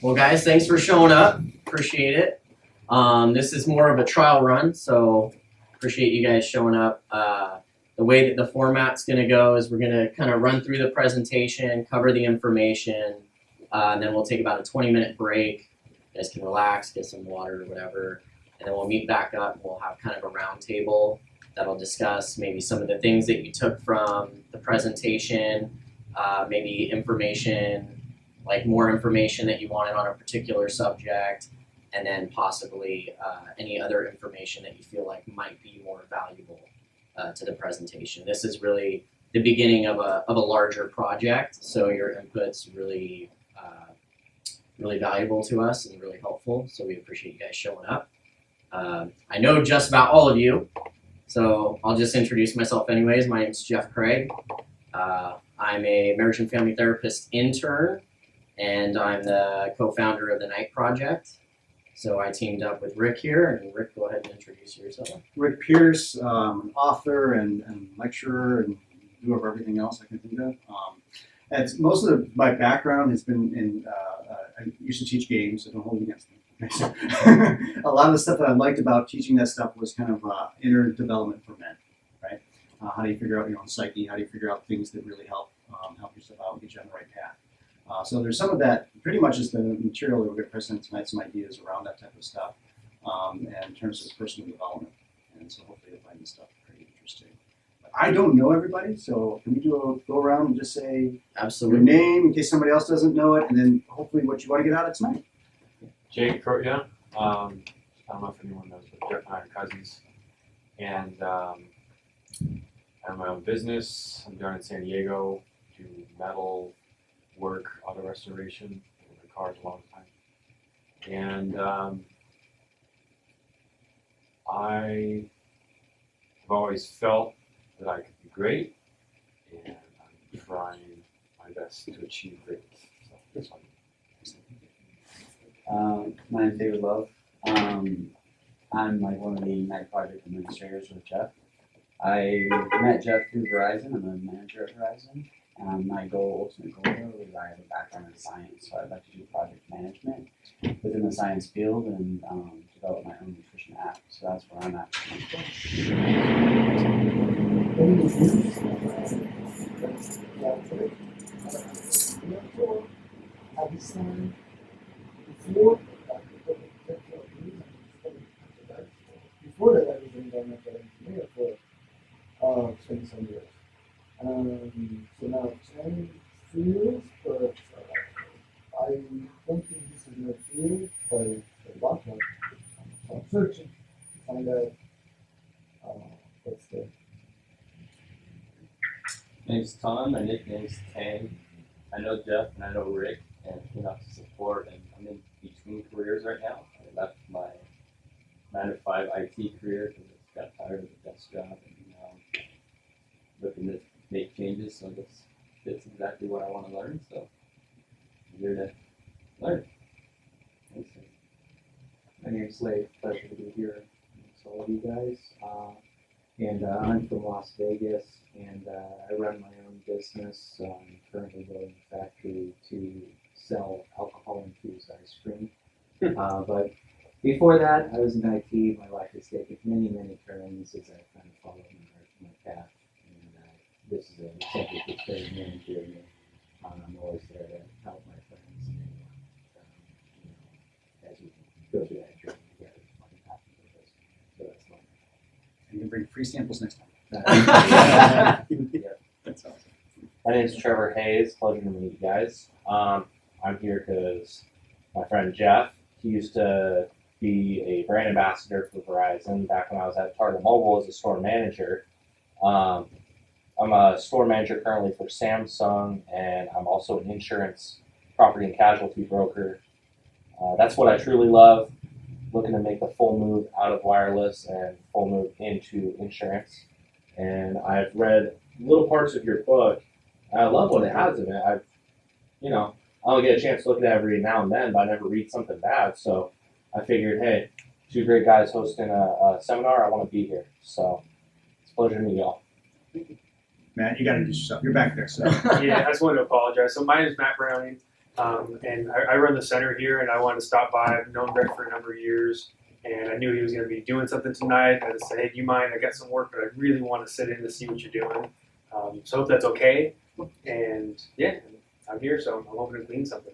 Well, guys, thanks for showing up. Appreciate it. This is more of a trial run, so appreciate you guys showing up. The way that the format's going to go is we're going to kind of run through the presentation, cover the information, and then we'll take about a 20-minute break. You guys can relax, get some water or whatever, and then we'll meet back up and we'll have kind of a round table that'll discuss maybe some of the things that you took from the presentation, maybe information, like more information that you wanted on a particular subject, and then possibly any other information that you feel like might be more valuable to the presentation. This is really the beginning of a larger project, so your input's really really valuable to us and really helpful, so we appreciate you guys showing up. I know just about all of you, so I'll just introduce myself anyways. My name's Jeff Craig. I'm a marriage and family therapist intern, and I'm the co-founder of the Night Project. So I teamed up with Rick here, and Rick, go ahead and introduce yourself. Rick Pierce, author and lecturer and doer of everything else I can think of. Most of my background has been in, I used to teach games, so don't hold it against me. A lot of the stuff that I liked about teaching that stuff was kind of inner development for men, right? How do you figure out your own psyche? How do you figure out things that really help yourself out and get you on the right path? So there's some of that, pretty much is the material that we're going to present tonight, some ideas around that type of stuff, and in terms of personal development. And so hopefully you'll find this stuff pretty interesting. But I don't know everybody, so can we do a go around and just say Absolutely. your name in case somebody else doesn't know it, and then hopefully what you want to get out of tonight. Jake Kortia. I don't know if anyone knows, but Jeff and I are cousins. And I have my own business. I'm down in San Diego, do metal work, auto restoration, been in cars a long time. And I have always felt that I could be great, and I'm trying my best to achieve greatness. So that's fun. My name's David Love. I'm like one of the Night Project administrators with Jeff. I met Jeff through Verizon. I'm a manager at Verizon. My ultimate goal though is I have a background in science, so I'd like to do project management within the science field and develop my own nutrition app. So that's where I'm at. Before that, I was in environmental engineer for 20 some years. So now 10 years, but I don't think this is my field by a lot of I'm searching to find out what's there. My name's Tom, my nickname's Tang. I know Jeff and I know Rick and came out to support, and I'm in between careers right now. I left my 9-to-5 IT career because I got tired of the desk job, and now I'm looking to make changes, so this fits exactly what I want to learn, so I'm here to learn. Thanks. My name's Slade, pleasure to be here with all of you guys. I'm from Las Vegas, and I run my own business. I'm currently building a factory to sell alcohol-infused ice cream. But before that, I was in IT. My life has taken many, many turns as I kind of followed my path. And this is a subject that's very near and dear to me. I'm always there to help my friends. And, as we go through that journey together, I'm happy with this. So that's fun. You can bring free samples next time. That's awesome. My name's Trevor Hayes. Pleasure to meet you guys. I'm here because my friend Jeff, he used to be a brand ambassador for Verizon back when I was at Target Mobile as a store manager. I'm a store manager currently for Samsung, and I'm also an insurance property and casualty broker. That's what I truly love, looking to make the full move out of wireless and full move into insurance. And I've read little parts of your book, and I love what it has in it. I only get a chance to look at it every now and then, but I never read something bad. So I figured, hey, two great guys hosting a seminar, I want to be here. So it's a pleasure to meet y'all. Matt, you got to do yourself. You're back there, so. Yeah, I just wanted to apologize. So my name is Matt Browning. And I run the center here, and I wanted to stop by. I've known Greg for a number of years, and I knew he was going to be doing something tonight. I just said, hey, do you mind? I got some work, but I really want to sit in to see what you're doing. So I hope that's okay. And yeah, I'm here, so I'm hoping to clean something.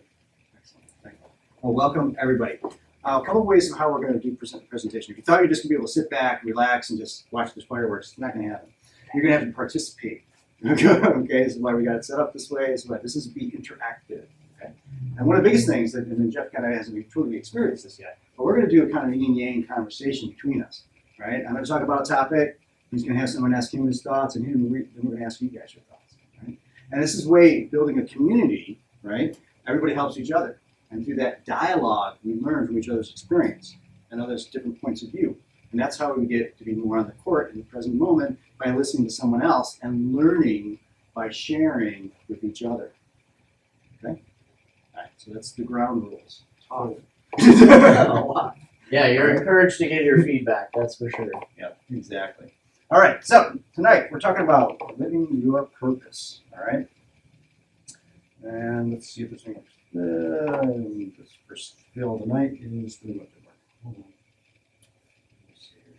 Excellent. Thank you. Well, welcome everybody. A couple of ways of how we're going to do presentation. If you thought you're just going to be able to sit back, relax, and just watch the fireworks, it's not going to happen. You're going to have to participate. Okay, this is why we got it set up this way. This is be interactive. Okay, and one of the biggest things that, and then Jeff kind of hasn't truly experienced this yet, but we're going to do a kind of yin yang conversation between us. Right? I'm going to talk about a topic. He's going to have someone ask him his thoughts, and then we're going to ask you guys your thoughts. Right? And this is way building a community. Right? Everybody helps each other. And through that dialogue, we learn from each other's experience and others' different points of view. And that's how we get to be more on the court in the present moment, by listening to someone else and learning by sharing with each other. Okay? All right, so that's the ground rules. Talk. A lot. Yeah, you're encouraged to give your feedback, that's for sure. Yep, exactly. All right, so tonight we're talking about living your purpose. All right? And let's see if there's anything. This first fill of the night is the hold on. Let's see here.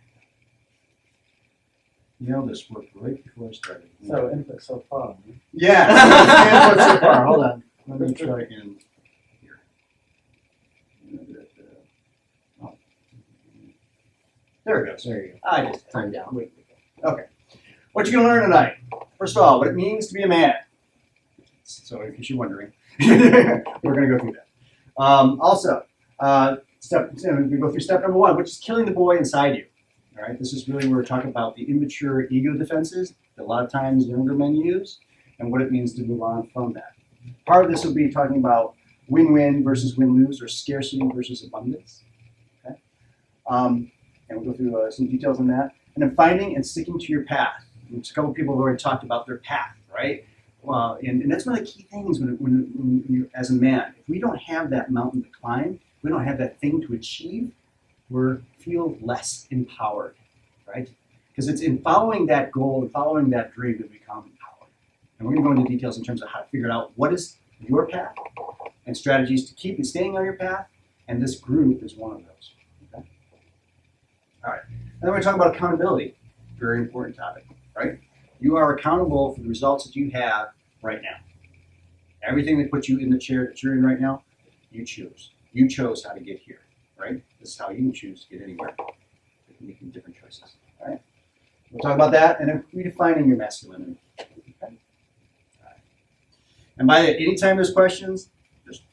You know, this worked right before I started. So input so far. Yeah. Input so far. Hold on. Let me try again here. Oh. There it goes. There you go. I just Time down. wait. Okay. What you gonna learn tonight? First of all, what it means to be a man. So, in case you're wondering, we're gonna go through that. Also, we go through step number 1, which is killing the boy inside you. All right. This is really where we're talking about the immature ego defenses that a lot of times younger men use, and what it means to move on from that. Part of this will be talking about win-win versus win-lose, or scarcity versus abundance. Okay. And we'll go through some details on that. And then finding and sticking to your path. And a couple people have already talked about their path, right? And that's one of the key things when you, as a man, if we don't have that mountain to climb, we don't have that thing to achieve, we feel less empowered, right? Because it's in following that goal and following that dream that we become empowered. And we're going to go into details in terms of how to figure out what is your path and strategies to keep you staying on your path. And this group is one of those. Okay? All right. And then we're going to talk about accountability. Very important topic, right? You are accountable for the results that you have right now. Everything that puts you in the chair that you're in right now, you choose. You chose how to get here, right? This is how you choose to get anywhere. Making different choices, all right? We'll talk about that, and then redefining your masculinity. Okay? All right. And by that, anytime there's questions, just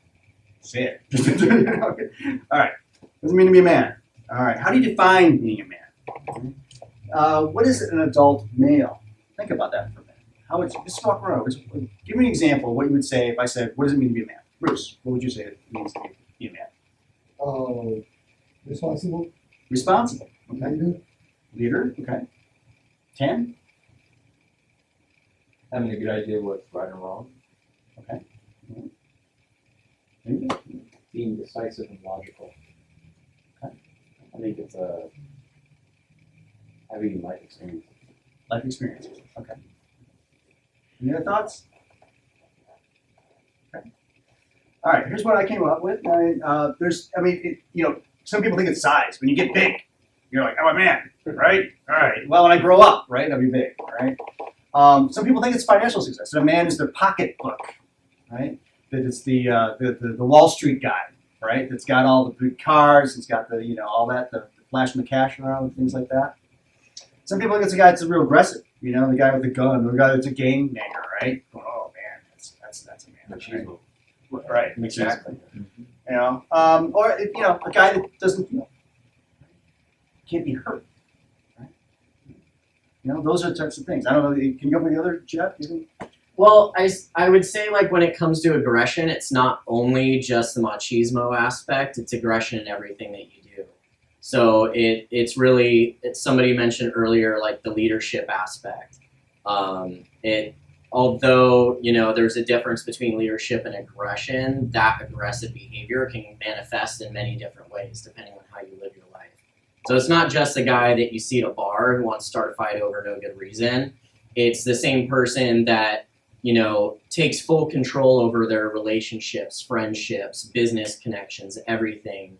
say it. Okay. All right. What does it mean to be a man? All right. How do you define being a man? What is an adult male? Think about that for a minute. How would you just walk around? Give me an example of what you would say if I said, "What does it mean to be a man?" Bruce, what would you say it means to be a man? Responsible. Responsible. Okay. Leader. Leader. Okay. 10. Having a good idea what's right and wrong. Okay. Maybe. Being decisive and logical. Okay. I think it's having life experience. Life experiences. Okay. Any other thoughts? Okay. All right. Here's what I came up with. Some people think it's size. When you get big, you're like, I'm a man, right? All right. Well, when I grow up, right, I'll be big, right? Some people think it's financial success. So a man is their pocketbook, right? That it's the Wall Street guy, right? That's got all the big cars. It's got all that, the flashing the cash around and things like that. Some people think it's a guy that's real aggressive, the guy with the gun, or the guy that's a gangbanger, right? Oh man, that's a man. Machismo. Right, exactly. Or a guy that doesn't can't be hurt. Right? Those are the types of things. I don't know. Can you go with the other, Jeff? Well, I would say, like, when it comes to aggression, it's not only just the machismo aspect, it's aggression in everything that you do. So it's somebody mentioned earlier, like the leadership aspect. Although, there's a difference between leadership and aggression, that aggressive behavior can manifest in many different ways depending on how you live your life. So it's not just the guy that you see at a bar who wants to start a fight over no good reason. It's the same person that takes full control over their relationships, friendships, business connections, everything.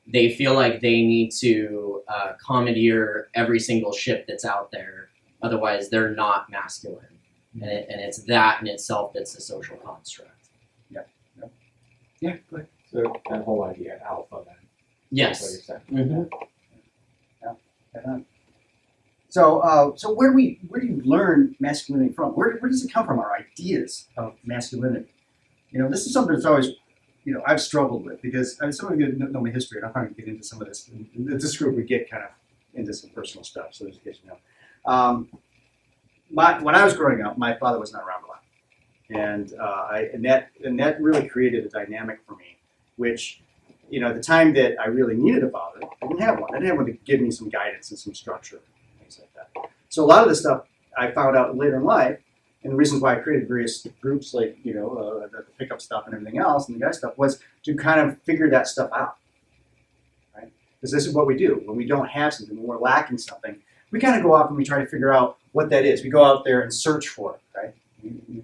They feel like they need to commandeer every single ship that's out there. Otherwise, they're not masculine. And it's that in itself that's a social construct. Yeah, go ahead. So that whole idea, alpha, then. Yes. That's what you're saying. Mm-hmm. So where do you learn masculinity from? Where does it come from? Our ideas of masculinity. This is something that's always, I've struggled with because some of you know my history, and I'm trying to get into some of this. In this group, we get kind of into some personal stuff, so just in case you know. When I was growing up, my father was not around a lot, and that really created a dynamic for me, which. At the time that I really needed a father, I didn't have one. I didn't have one to give me some guidance and some structure, things like that. So a lot of the stuff I found out later in life, and the reason why I created various groups like, the pickup stuff and everything else, and the guy stuff, was to kind of figure that stuff out, right? Because this is what we do. When we don't have something, when we're lacking something, we kind of go off and we try to figure out what that is. We go out there and search for it, right?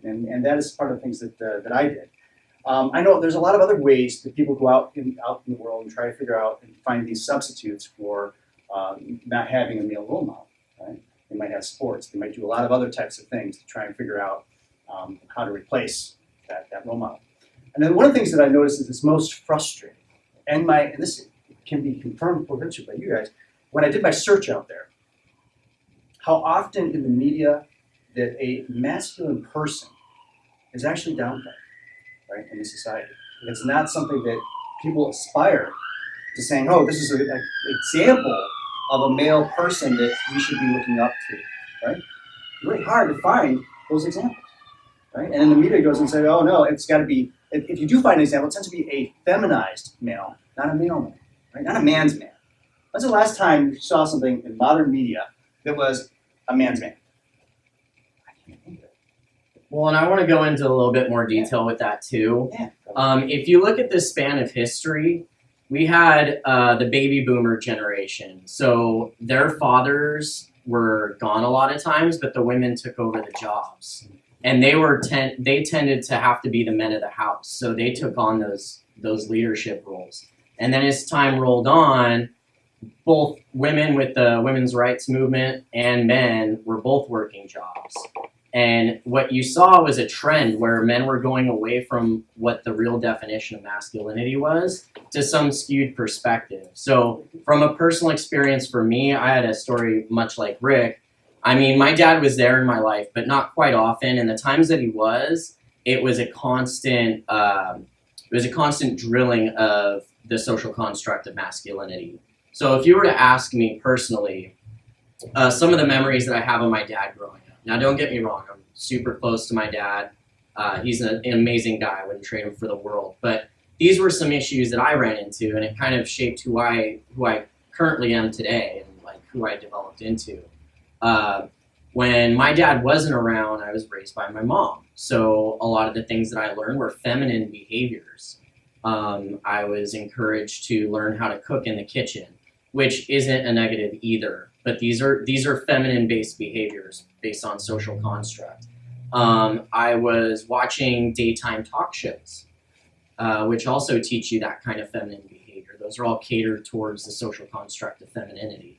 And that is part of the things that I did. I know there's a lot of other ways that people go out in the world and try to figure out and find these substitutes for not having a male role model. Right? They might have sports. They might do a lot of other types of things to try and figure out how to replace that role model. And then one of the things that I noticed is it's most frustrating, and this can be confirmed potentially by you guys, when I did my search out there, how often in the media that a masculine person is actually downplayed. Right, in the society. It's not something that people aspire to saying, oh, this is an example of a male person that we should be looking up to, right? It's really hard to find those examples, right? And then the media goes and says, oh, no, it's got to be, if you do find an example, it tends to be a feminized male, not a male man, right? Not a man's man. When's the last time you saw something in modern media that was a man's man? Well, and I want to go into a little bit more detail with that too. Yeah. If you look at the span of history, we had the baby boomer generation. So their fathers were gone a lot of times, but the women took over the jobs, and they tended to have to be the men of the house. So they took on those leadership roles. And then as time rolled on, both women with the women's rights movement and men were both working jobs. And what you saw was a trend where men were going away from what the real definition of masculinity was to some skewed perspective. So from a personal experience for me, I had a story much like Rick. I mean, my dad was there in my life, but not quite often. And the times that he was, it was a constant drilling of the social construct of masculinity. So if you were to ask me personally, some of the memories that I have of my dad growing up. Now, don't get me wrong, I'm super close to my dad. He's an amazing guy. I wouldn't trade him for the world. But these were some issues that I ran into, and it kind of shaped who I currently am today and like who I developed into. When my dad wasn't around, I was raised by my mom. So a lot of the things that I learned were feminine behaviors. I was encouraged to learn how to cook in the kitchen, which isn't a negative either. But these are feminine-based behaviors based on social construct. I was watching daytime talk shows, which also teach you that kind of feminine behavior. Those are all catered towards the social construct of femininity.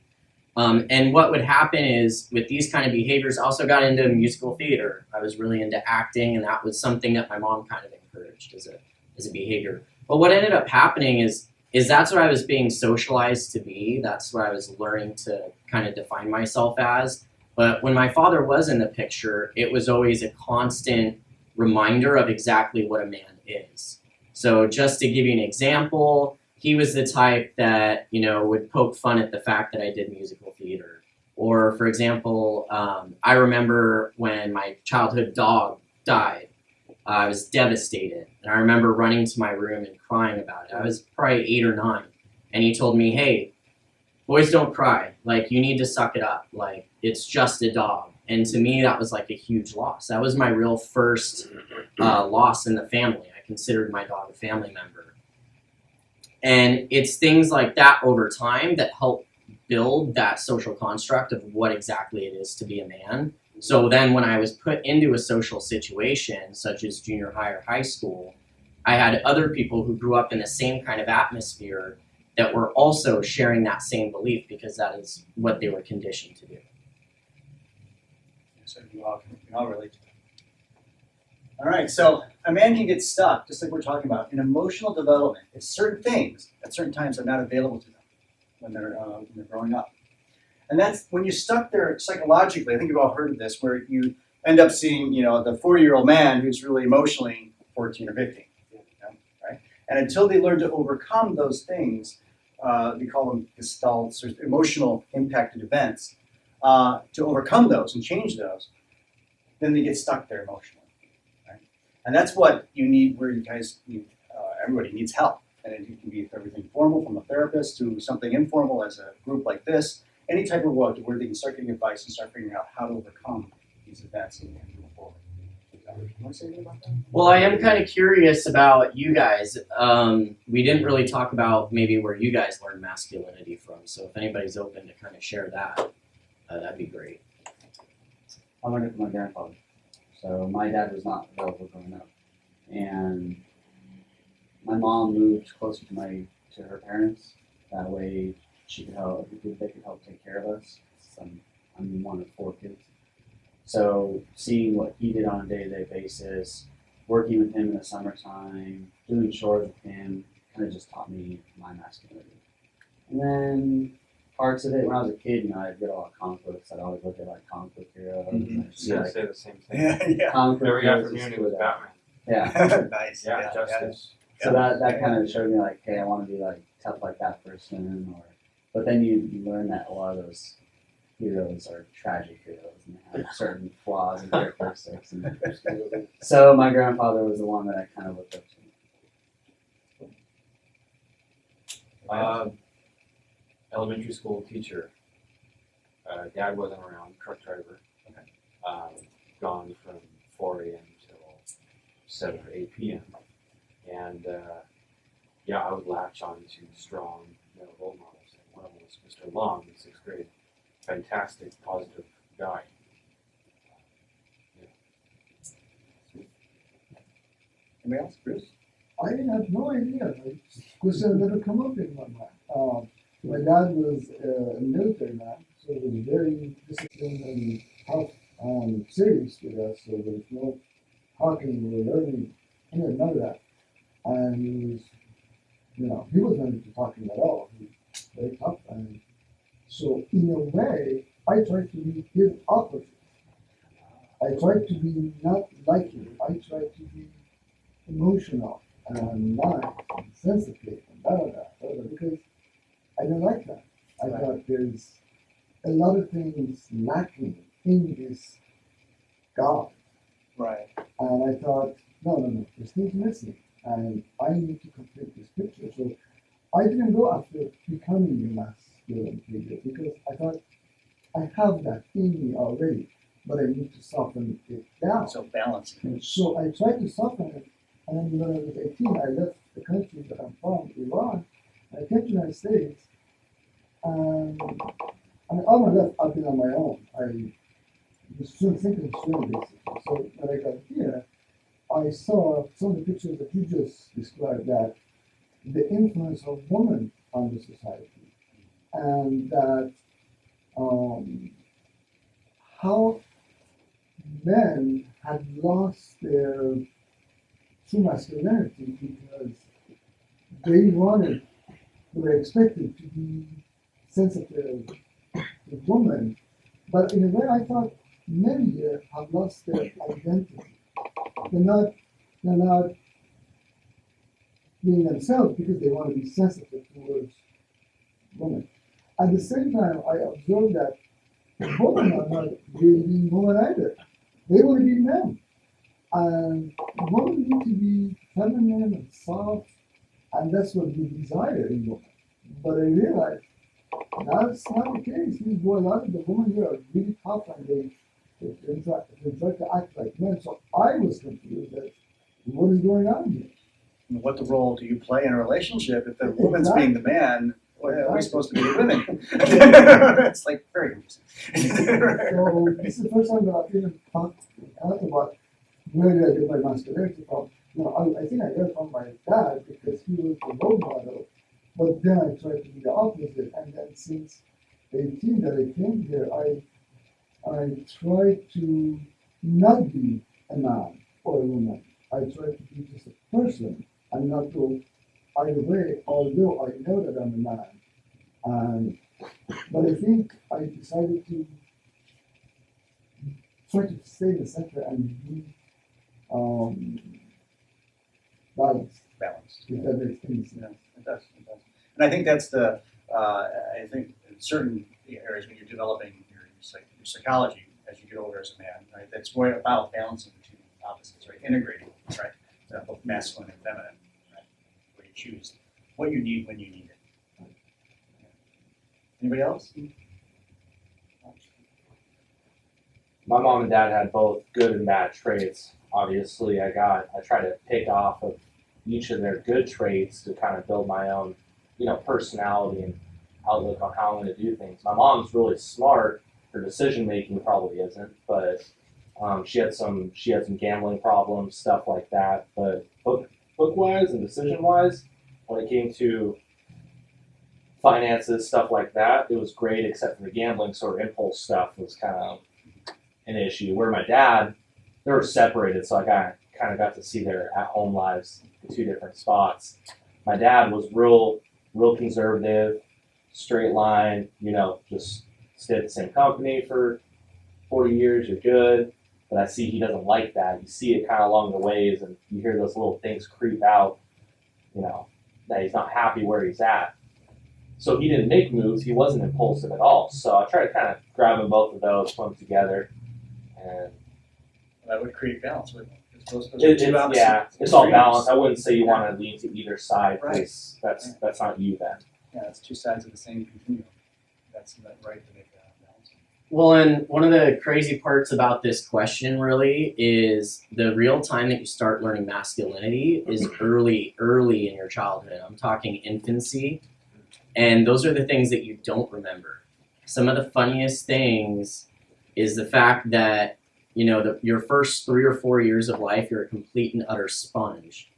And what would happen is with these kind of behaviors, I also got into musical theater. I was really into acting, and that was something that my mom kind of encouraged as a behavior. But what ended up happening is that's what I was being socialized to be. That's what I was learning to kind of define myself as. But when my father was in the picture, it was always a constant reminder of exactly what a man is. So just to give you an example, he was the type that, would poke fun at the fact that I did musical theater. Or, for example, I remember when my childhood dog died. I was devastated. And I remember running to my room and crying about it. I was probably 8 or 9. And he told me, hey, boys don't cry. Like, you need to suck it up. Like, it's just a dog. And to me, that was like a huge loss. That was my real first loss in the family. I considered my dog a family member. And it's things like that over time that help build that social construct of what exactly it is to be a man So then when I was put into a social situation, such as junior high or high school, I had other people who grew up in the same kind of atmosphere that were also sharing that same belief because that is what they were conditioned to do. So you all can relate to that. All right, so a man can get stuck, just like we're talking about, in emotional development if certain things at certain times are not available to them when they're growing up. And that's when you're stuck there psychologically. I think you've all heard of this, where you end up seeing, the 40-year-old man who's really emotionally 14 or 15, right? And until they learn to overcome those things, we call them gestalts or emotional impacted events, to overcome those and change those, then they get stuck there emotionally. And that's what you need, where you guys need, everybody needs help. And it can be everything formal from a therapist to something informal as a group like this, any type of work where they can start getting advice and start figuring out how to overcome these events and move forward. You want to say anything about that? Well, I am kind of curious about you guys. We didn't really talk about maybe where you guys learned masculinity from. So if anybody's open to kind of share that, that'd be great. I learned it from my grandfather. So my dad was not available growing up, and my mom moved closer to her parents. That way, she could help. They could help take care of us. I'm one of 4 kids, so seeing what he did on a day-to-day basis, working with him in the summertime, doing chores with him, kind of just taught me my masculinity. And then parts of it, when I was a kid, I'd get a lot of comic books. I'd always look at like comic book heroes. Mhm. And I'd I was see, gonna like, say the same thing. Yeah. comic book Every heroes afternoon is it cool. was Batman. Yeah. Nice. Yeah, Justice. So that kind of showed me like, hey, I want to be like tough like that person. But then you learn that a lot of those heroes are tragic heroes and they have certain flaws and characteristics. And so my grandfather was the one that I kind of looked up to. Elementary school teacher. Dad wasn't around, truck driver. Gone from 4 a.m. till 7 or 8 p.m. And I would latch on to strong role models. And one of them was Mr. Long in 6th grade. Fantastic, positive guy. Anybody else? Bruce? I have no idea. Like, question never come up in my mind. My dad was a military man, so he was very disciplined and tough and serious with us. So there was no talking or learning, none of that. And he was, he wasn't into talking at all. He was very tough. And so in a way, I tried to be his opposite. I tried to be not like him. I tried to be emotional and not sensitive and because I don't like that. I thought there's a lot of things lacking in this God. Right. And I thought, no, this thing's missing. And I need to complete this picture. So I didn't go after becoming a masculine figure because I thought I have that in me already, but I need to soften it down. So balancing. So I tried to soften it, and when I was 18, I left the country that I'm from, Iran, and I came to the United States, and all my life I've been on my own. I was soon thinking soon, basically. So when I got here, I saw some of the pictures that you just described, that the influence of women on the society, and that how men had lost their true masculinity because they were expected to be sensitive to women, but in a way I thought many here have lost their identity. They're not being themselves because they want to be sensitive towards women. At the same time, I observed that women are not really being women either. They want to be men. And women need to be feminine and soft, and that's what we desire in women. But I realized that's not the case. A lot of the women here are really tough and they try to act like men. So I was confused that what is going on here? What the role do you play in a relationship if the woman's being the man? Boy, are we supposed to be women? It's like very confusing. So this is the first time that I've even thought about where did I get my masculinity from. I think I got it from my dad because he was the role model. But then I tried to be the opposite, and then since 18 that I came here, I tried to not be a man or a woman. I tried to be just a person and not go either way, although I know that I'm a man. But I think I decided to try to stay in the center and be balanced. Balanced. If that makes any sense. Yeah, it does. It does. And I think that's the. I think in certain areas when you're developing your psychology as you get older as a man, right? That's more about balancing the two opposites, right? Integrating, right? Both masculine and feminine, right? Where you choose what you need when you need it. Anybody else? My mom and dad had both good and bad traits. Obviously, I try to pick off of each of their good traits to kind of build my own, personality and outlook on how I'm going to do things. My mom's really smart. Her decision making probably isn't, but she had some gambling problems, stuff like that. But book wise and decision wise, when it came to finances, stuff like that, it was great, except for the gambling sort of impulse stuff was kind of an issue. Where my dad, they were separated, so I kind of got to see their at-home lives in two different spots. My dad was real conservative, straight line, just stay at the same company for 40 years, you're good. But I see he doesn't like that. You see it kind of along the ways, and you hear those little things creep out, that he's not happy where he's at. So he didn't make moves. He wasn't impulsive at all. So I try to kind of grab them both of those, put them together, and That would create balance, wouldn't it? Those are two opposite it's all extremes. balanced. I wouldn't say you want to lean to either side Right. because that's not you then. Yeah, it's two sides of the same continuum. That's not right to make that balance. Well, and one of the crazy parts about this question really is the real time that you start learning masculinity is early in your childhood. I'm talking infancy. And those are the things that you don't remember. Some of the funniest things is the fact that, your first 3 or 4 years of life, you're a complete and utter sponge.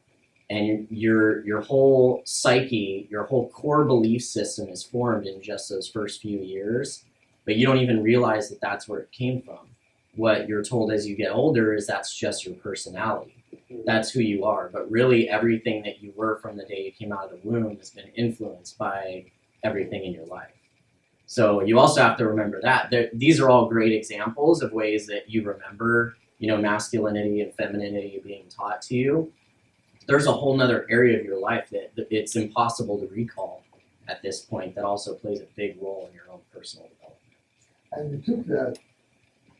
And your whole psyche, your whole core belief system is formed in just those first few years. But you don't even realize that that's where it came from. What you're told as you get older is that's just your personality. That's who you are. But really everything that you were from the day you came out of the womb has been influenced by everything in your life. So you also have to remember that. These are all great examples of ways that you remember, masculinity and femininity being taught to you. There's a whole nother area of your life that it's impossible to recall at this point that also plays a big role in your own personal development. And we took that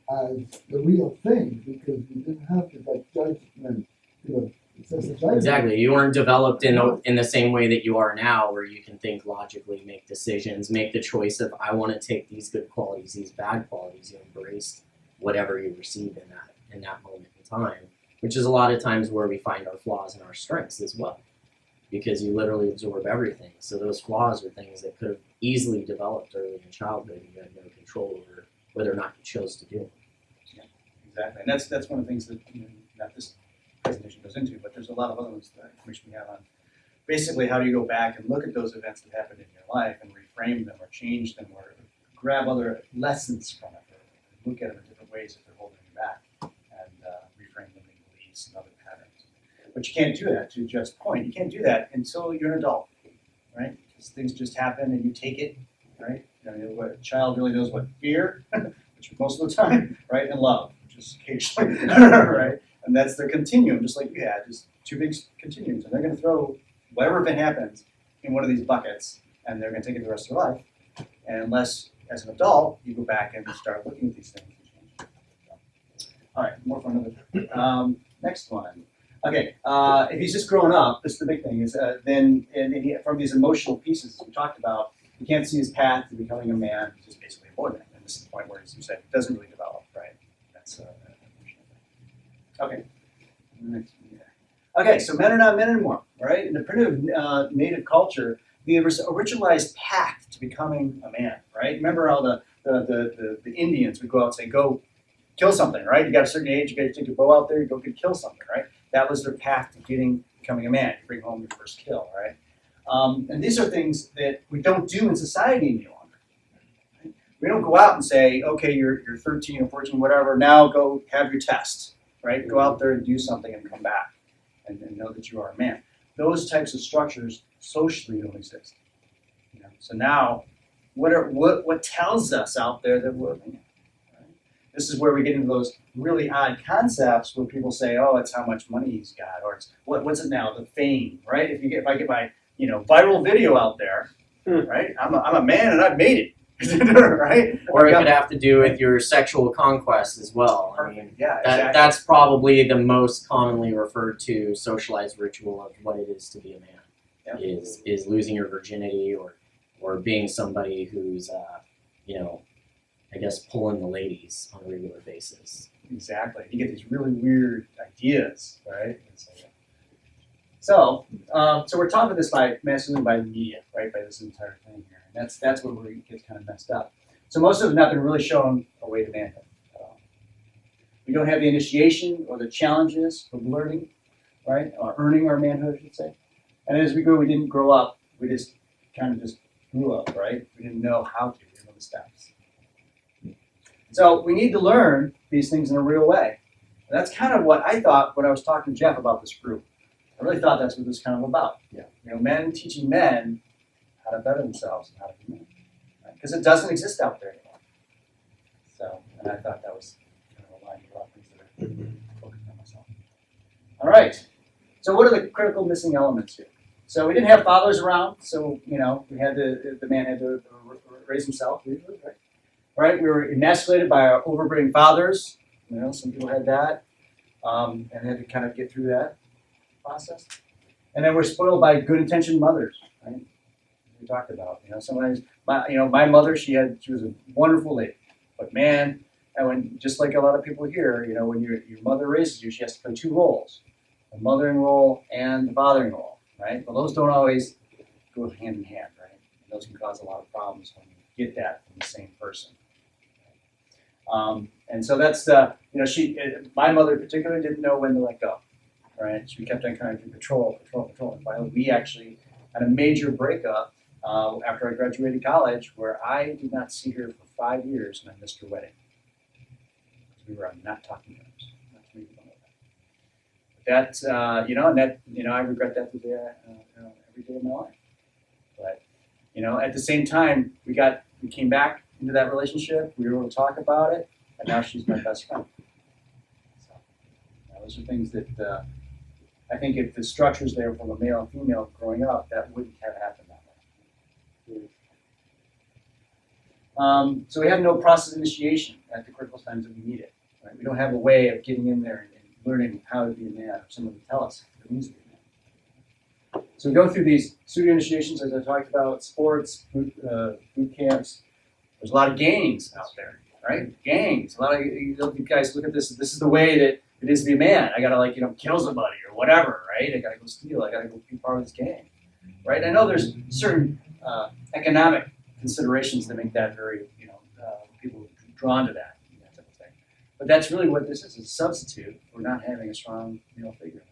as the real thing because we didn't have that judgment, sense of judgment. Exactly. You weren't developed in the same way that you are now, where you can think logically, make decisions, make the choice of I want to take these good qualities, these bad qualities. You embrace whatever you receive in that moment in time, which is a lot of times where we find our flaws and our strengths as well, because you literally absorb everything. So those flaws are things that could have easily developed early in childhood, and you had no control over whether or not you chose to do it. Yeah, exactly. And that's one of the things that not this presentation goes into, but there's a lot of other ones that information we have on basically how do you go back and look at those events that happened in your life and reframe them or change them or grab other lessons from it or look at them in different ways if they're holding you back and reframe them in beliefs and other patterns. But you can't do that to Jeff's point. You can't do that until you're an adult, right? Because things just happen and you take it, right? What a child really knows what fear, which is most of the time, right, and love, which is occasionally, right? And that's their continuum, just like you had, just two big continuums. And they're going to throw whatever event happens in one of these buckets, and they're going to take it the rest of their life. And unless, as an adult, you go back and start looking at these things and change. So, all right, more fun another. Next one. Okay, if he's just growing up, this is the big thing, is then from these emotional pieces we talked about, you can't see his path to becoming a man. He's just basically a boy man. And this is the point where, as you said, it doesn't really develop, right? That's okay. Next one here. Okay, so men are not men anymore, right? In the primitive native culture, was a ritualized path to becoming a man, right? Remember how the Indians would go out and say, go kill something, right? You got a certain age, you got to take your bow out there, you go kill something, right? That was their path to becoming a man. You bring home your first kill, right? And these are things that we don't do in society any longer. Right? We don't go out and say, okay, you're 13 or 14, whatever, now go have your test, right? Go out there and do something and come back and know that you are a man. Those types of structures socially don't exist. You know? So now, what tells us out there that we're a man? Right? This is where we get into those really odd concepts where people say, "Oh, it's how much money he's got," or it's what's it now? The fame, right? If I get my viral video out there, right? I'm a man and I've made it, right? Or it could have to do with your sexual conquest as well. I mean, Yeah, exactly. that's probably the most commonly referred to socialized ritual of what it is to be a man. Yeah. Is losing your virginity or being somebody who's I guess pulling the ladies on a regular basis. Exactly. You get these really weird ideas, right? So we're taught this by masculinity by the media, right? By this entire thing here, and that's where it gets kind of messed up. So most of it has not been really shown a way to manhood. We don't have the initiation or the challenges of learning, right? Or earning our manhood, I should say. And as we grew, we didn't grow up. We just kind of just grew up, right? We didn't know how to. We didn't know the steps. So we need to learn these things in a real way. And that's kind of what I thought when I was talking to Jeff about this group. I really thought that's what this is kind of about. Yeah. Men teaching men how to better themselves and how to be men. Because it doesn't exist out there anymore. So, and I thought that was kind of aligned with a lot of things that I focused on myself. All right. So what are the critical missing elements here? So we didn't have fathers around, so we had the man had to raise himself, right? We were emasculated by our overbearing fathers. Some people had that, and had to kind of get through that process. And then we're spoiled by good-intentioned mothers, right? We talked about, sometimes my mother, she was a wonderful lady, but man, and when just like a lot of people here, when your mother raises you, she has to play two roles. The mothering role and the fathering role, right? Well, those don't always go hand in hand, right? And those can cause a lot of problems when you get that from the same person. And so that's my mother particularly didn't know when to let go, right? She kept on kind of control. And finally, we actually had a major breakup after I graduated college, where I did not see her for 5 years, and I missed her wedding because we were on not talking terms. That I regret that every day of my life. But at the same time, we came back into that relationship. We were able to talk about it, and now she's my best friend. So those are things that I think if the structure's there from a male and female growing up, that wouldn't have happened that way. So we have no process initiation at the critical times that we need it. Right? We don't have a way of getting in there and learning how to be a man, or someone to tell us what it means to be a man. So we go through these studio initiations, as I talked about, sports, boot camps. There's a lot of gangs out there, right? Gangs. A lot of you guys look at this. This is the way that it is to be a man. I gotta kill somebody or whatever, right? I gotta go steal. I gotta go be part of this gang, right? I know there's certain economic considerations that make that very, people drawn to that. But that's really what this is a substitute for not having a strong male figure.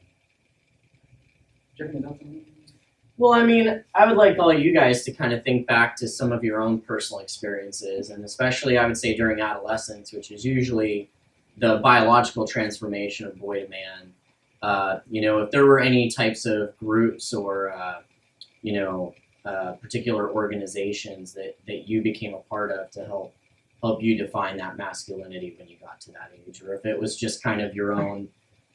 Do you have any thoughts on that? Well, I mean, I would like all you guys to kind of think back to some of your own personal experiences, and especially I would say during adolescence, which is usually the biological transformation of boy to man. If there were any types of groups or, particular organizations that you became a part of to help you define that masculinity when you got to that age, or if it was just kind of your own,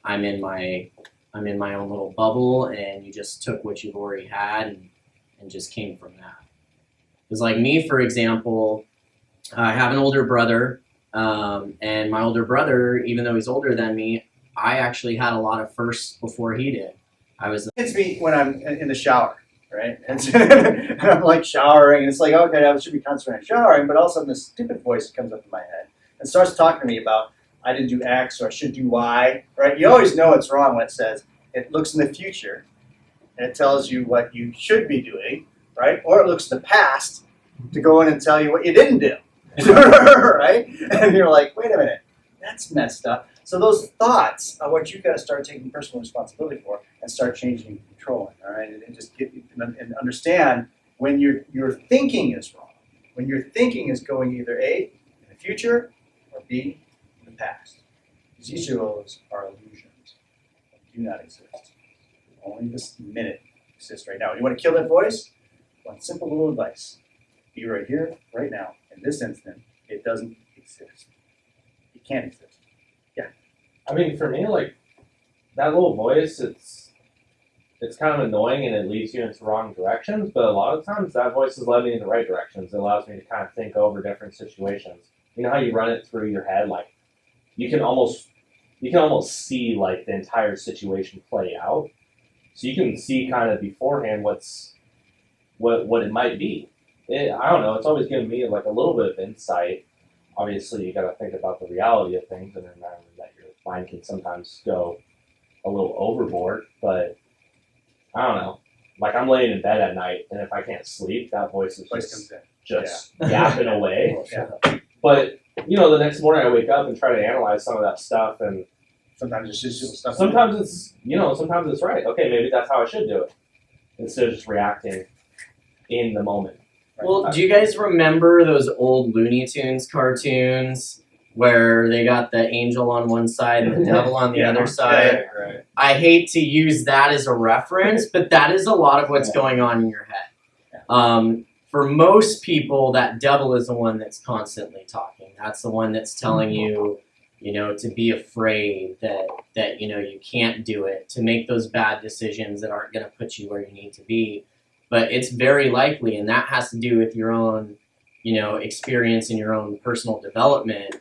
I'm in my own little bubble, and you just took what you've already had and just came from that. Because like me, for example, I have an older brother, and my older brother, even though he's older than me, I actually had a lot of firsts before he did. It's me when I'm in the shower, right? And I'm like showering, and it's like, okay, I should be concentrating on showering, but all of a sudden this stupid voice comes up in my head and starts talking to me about I didn't do X or I should do Y, right? You always know it's wrong when it says it looks in the future and it tells you what you should be doing, right? Or it looks to the past to go in and tell you what you didn't do, right? And you're like, wait a minute, that's messed up. So those thoughts are what you've got to start taking personal responsibility for and start changing and controlling, all right? And just get and understand when your thinking is wrong. When your thinking is going either A, in the future, or B, in the past. Because each of those are illusions. They do not exist. Only this minute exists right now. You want to kill that voice? One simple little advice. Be right here, right now. In this instant, it doesn't exist. It can't exist. I mean, for me, like that little voice, it's kind of annoying and it leads you into wrong directions. But a lot of times, that voice has led me in the right directions. It allows me to kind of think over different situations. You know how you run it through your head, like you can almost see like the entire situation play out. So you can see kind of beforehand what it might be. I don't know. It's always given me like a little bit of insight. Obviously, you got to think about the reality of things and remember that your mind can sometimes go a little overboard. But I don't know. Like I'm laying in bed at night, and if I can't sleep, that voice is just yapping away. Yeah. But you know, the next morning I wake up and try to analyze some of that stuff, and Sometimes it's just little stuff. sometimes it's right. Okay, maybe that's how I should do it instead of just reacting in the moment. Well, do you guys remember those old Looney Tunes cartoons where they got the angel on one side and the devil on the other side? Right. I hate to use that as a reference, but that is a lot of what's going on in your head. For most people, that devil is the one that's constantly talking. That's the one that's telling you, to be afraid that you can't do it, to make those bad decisions that aren't going to put you where you need to be. But it's very likely, and that has to do with your own, experience in your own personal development,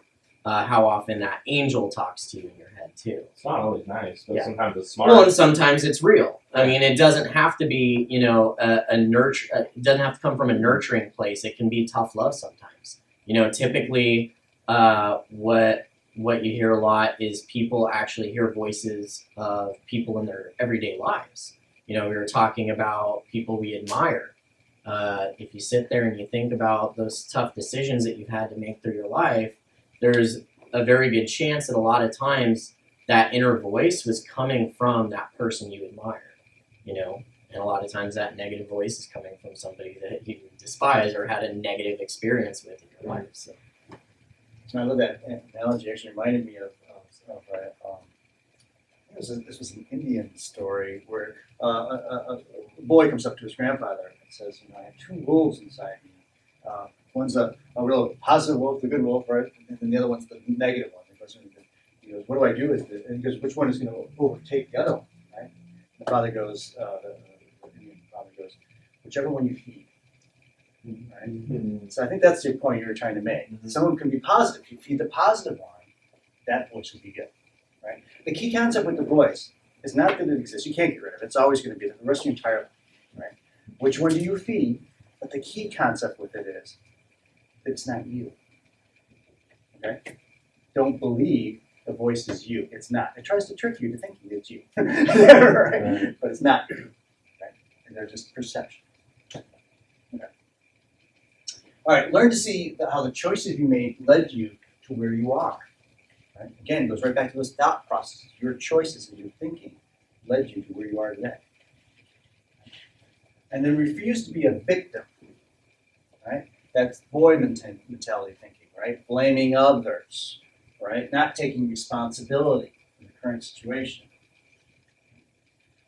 how often that angel talks to you in your head too. It's not always nice, but Yeah. sometimes it's smart. Well, and sometimes it's real. I mean, it doesn't have to be, a nurture. It doesn't have to come from a nurturing place. It can be tough love sometimes. Typically, what you hear a lot is people actually hear voices of people in their everyday lives. We were talking about people we admire. If you sit there and you think about those tough decisions that you've had to make through your life, there's a very good chance that a lot of times that inner voice was coming from that person you admire, and a lot of times that negative voice is coming from somebody that you despise or had a negative experience with in your life. So. I love that analogy. Actually reminded me of this was an Indian story where a boy comes up to his grandfather and says, I have two wolves inside me. One's a real positive wolf, the good wolf, right? And then the other one's the negative one. He goes, what do I do with it? And he goes, which one is going to overtake the other one, right? The father goes, the Indian father goes, whichever one you feed. Right? Mm-hmm. So I think that's the point you were trying to make. Mm-hmm. Someone can be positive. If you feed the positive one, that voice will be good. Right? The key concept with the voice is not that it exists. You can't get rid of it. It's always going to be there the rest of your entire life. Right? Which one do you feed? But the key concept with it is that it's not you. Okay? Don't believe the voice is you. It's not. It tries to trick you to thinking it's you. Right? But it's not you. Right? And they're just perception. Okay. All right, learn to see how the choices you made led you to where you are. Right? Again, it goes right back to those thought processes. Your choices and your thinking led you to where you are today. And then refuse to be a victim. Right? That's boy mentality thinking, right? Blaming others, right? Not taking responsibility for the current situation.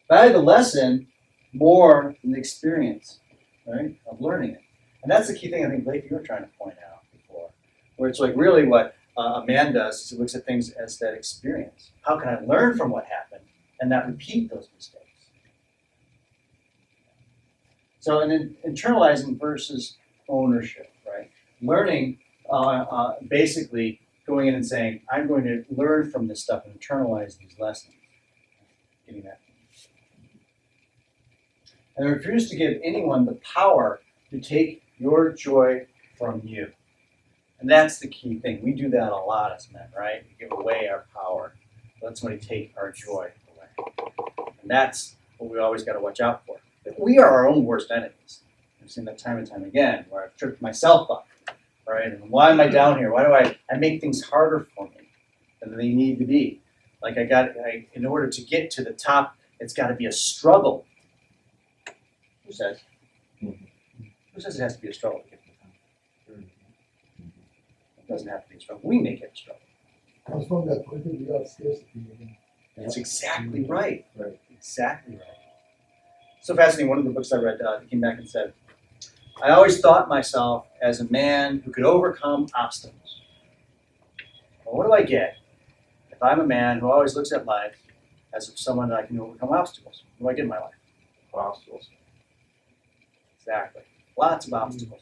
Value the lesson more than the experience, right, of learning it. And that's the key thing I think, Blake, you were trying to point out before, where it's like really what a man does is he looks at things as that experience. How can I learn from what happened and not repeat those mistakes? So, and then internalizing versus ownership, right? Learning, basically going in and saying, I'm going to learn from this stuff and internalize these lessons. Getting that. And refuse to give anyone the power to take your joy from you. And that's the key thing. We do that a lot as men, right? We give away our power. Let somebody take our joy away. And that's what we always got to watch out for. We are our own worst enemies. I've seen that time and time again, where I've tripped myself up, right? And why am I down here? Why do I make things harder for me than they need to be? Like in order to get to the top, it's got to be a struggle. Who says? Who says it has to be a struggle to get to the top? It doesn't have to be a struggle. We make it a struggle. Comes from that point of view of scarcity again. That's exactly right. Right. Exactly right. So fascinating. One of the books I read came back and said, I always thought myself as a man who could overcome obstacles. Well, what do I get if I'm a man who always looks at life as someone that I can overcome obstacles? What do I get in my life? Obstacles. Exactly. Lots of obstacles.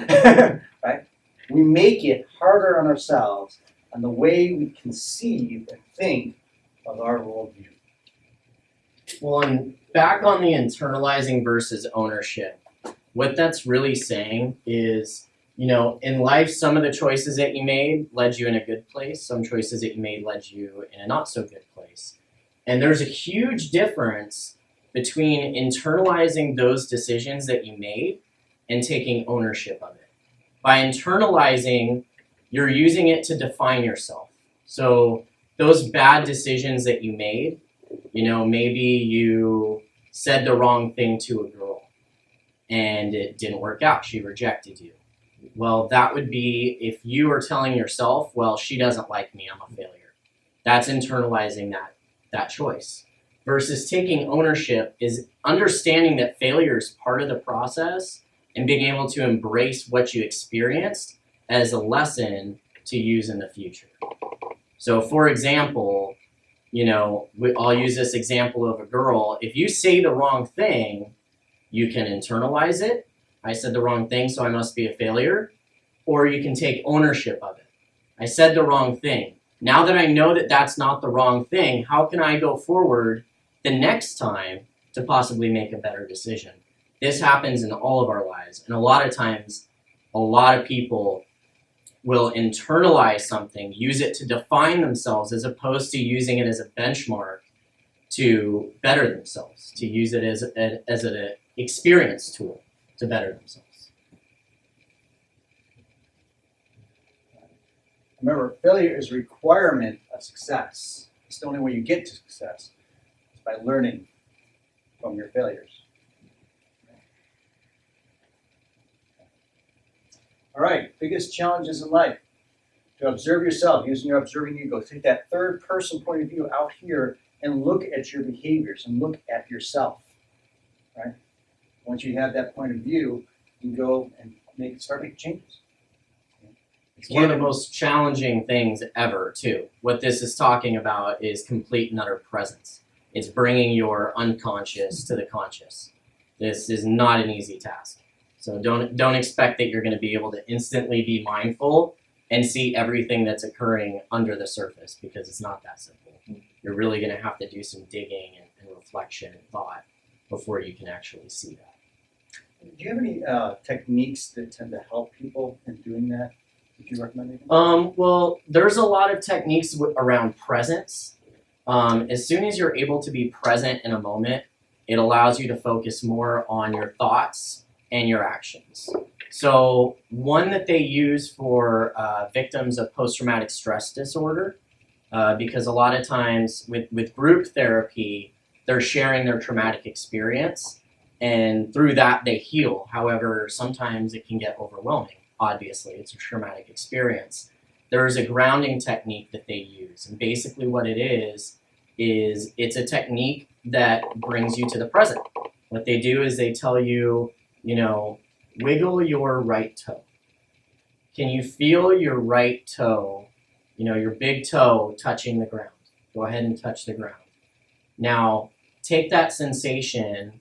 Right? We make it harder on ourselves on the way we conceive and think of our worldview. Well, and back on the internalizing versus ownership, what that's really saying is, you know, in life, some of the choices that you made led you in a good place. Some choices that you made led you in a not so good place. And there's a huge difference between internalizing those decisions that you made and taking ownership of it. By internalizing, you're using it to define yourself. So those bad decisions that you made, you know, maybe you said the wrong thing to a girl and it didn't work out. She rejected you. Well, that would be if you are telling yourself, well, she doesn't like me, I'm a failure. That's internalizing that choice. Versus taking ownership is understanding that failure is part of the process and being able to embrace what you experienced as a lesson to use in the future. So for example, you know, I'll use this example of a girl. If you say the wrong thing, you can internalize it. I said the wrong thing, so I must be a failure. Or you can take ownership of it. I said the wrong thing. Now that I know that that's not the wrong thing, how can I go forward the next time to possibly make a better decision? This happens in all of our lives. And a lot of times, a lot of people will internalize something, use it to define themselves as opposed to using it as a benchmark to better themselves, to use it as an experience tool to better themselves. Remember, failure is a requirement of success. It's the only way you get to success. It's by learning from your failures. All right, biggest challenges in life. To observe yourself using your observing ego. Take that third person point of view out here and look at your behaviors and look at yourself. Right? Once you have that point of view, you can go and start making changes. It's one of the most challenging things ever, too. What this is talking about is complete and utter presence. It's bringing your unconscious to the conscious. This is not an easy task. So don't expect that you're going to be able to instantly be mindful and see everything that's occurring under the surface, because it's not that simple. You're really going to have to do some digging and reflection and thought before you can actually see that. Do you have any techniques that tend to help people in doing that? Would you recommend anything? Well, there's a lot of techniques around presence. As soon as you're able to be present in a moment, it allows you to focus more on your thoughts and your actions. So one that they use for victims of post-traumatic stress disorder, because a lot of times with group therapy, they're sharing their traumatic experience, and through that they heal. However, sometimes it can get overwhelming. Obviously, it's a traumatic experience. There is a grounding technique that they use, and basically what it is it's a technique that brings you to the present. What they do is they tell you, you know, wiggle your right toe. Can you feel your right toe, you know, your big toe touching the ground? Go ahead and touch the ground. Now, take that sensation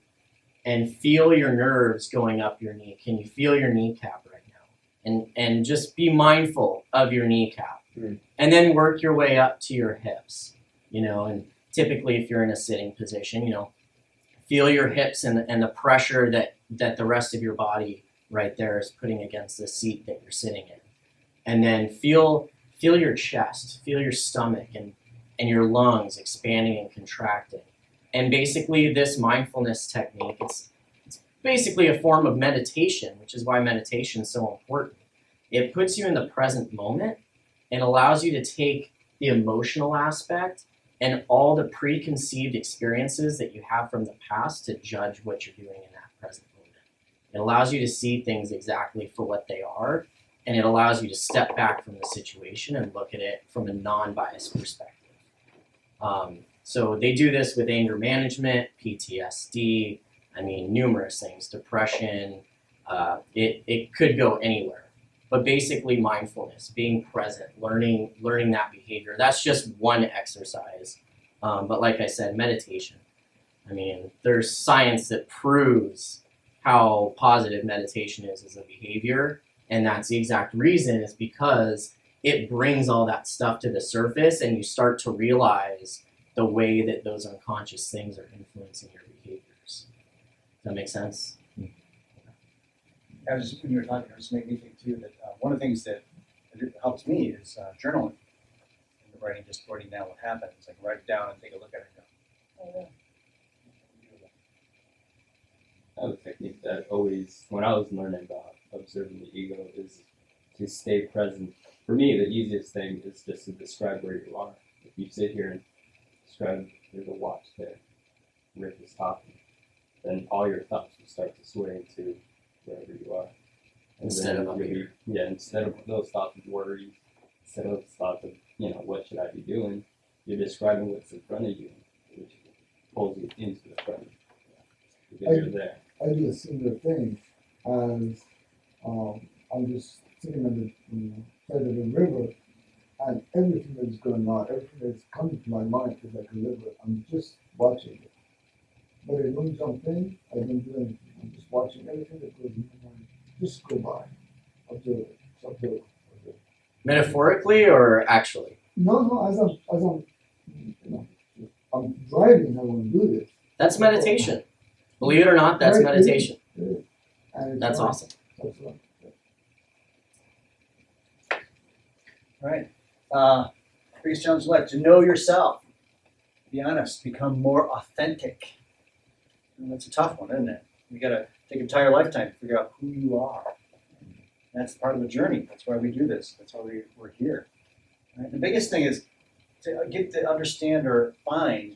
and feel your nerves going up your knee. Can you feel your kneecap right now? And just be mindful of your kneecap. And then work your way up to your hips, you know, and typically if you're in a sitting position, you know, feel your hips and the pressure that the rest of your body right there is putting against the seat that you're sitting in. And then feel your chest, feel your stomach and your lungs expanding and contracting. And basically this mindfulness technique, it's basically a form of meditation, which is why meditation is so important. It puts you in the present moment and allows you to take the emotional aspect and all the preconceived experiences that you have from the past to judge what you're doing in that present moment. It allows you to see things exactly for what they are, and it allows you to step back from the situation and look at it from a non-biased perspective. So they do this with anger management, PTSD, I mean, numerous things, depression, it could go anywhere. But basically mindfulness, being present, learning that behavior. That's just one exercise. But like I said, meditation. I mean, there's science that proves how positive meditation is as a behavior, and that's the exact reason is because it brings all that stuff to the surface and you start to realize the way that those unconscious things are influencing your behaviors. Does that make sense? I was just, when you were talking, it just made me think too that one of the things that helps me is journaling. And writing down what happened. It's like write it down and take a look at it and go, oh yeah. I have a technique that always, when I was learning about observing the ego, is to stay present. For me, the easiest thing is just to describe where you are. If you sit here and describe there's a watch there, Rick is talking, then all your thoughts will start to sway into wherever you are. And Instead then of up you'll be- here. Yeah, instead of those thoughts of worry, instead of thoughts of, what should I be doing, you're describing what's in front of you, which pulls you into the front. Because you're there. I do a similar thing as I'm just sitting on the side of the river, and everything that's going on, everything that's coming to my mind is like a river. I'm just watching it. But I don't jump in, I don't do anything. I'm just watching everything that goes in my mind. Just go by. Observe it. Observe. Metaphorically or actually? No, as I'm driving, I want to do this. That's meditation. Believe it or not, that's Right, meditation. it is. And it's That's fun. awesome. That's fun. All right. Biggest challenge in life, to know yourself. Be honest, become more authentic. And that's a tough one, isn't it? You gotta take an entire lifetime to figure out who you are. That's part of the journey. That's why we do this. That's why we're here. Right? The biggest thing is to get to understand or find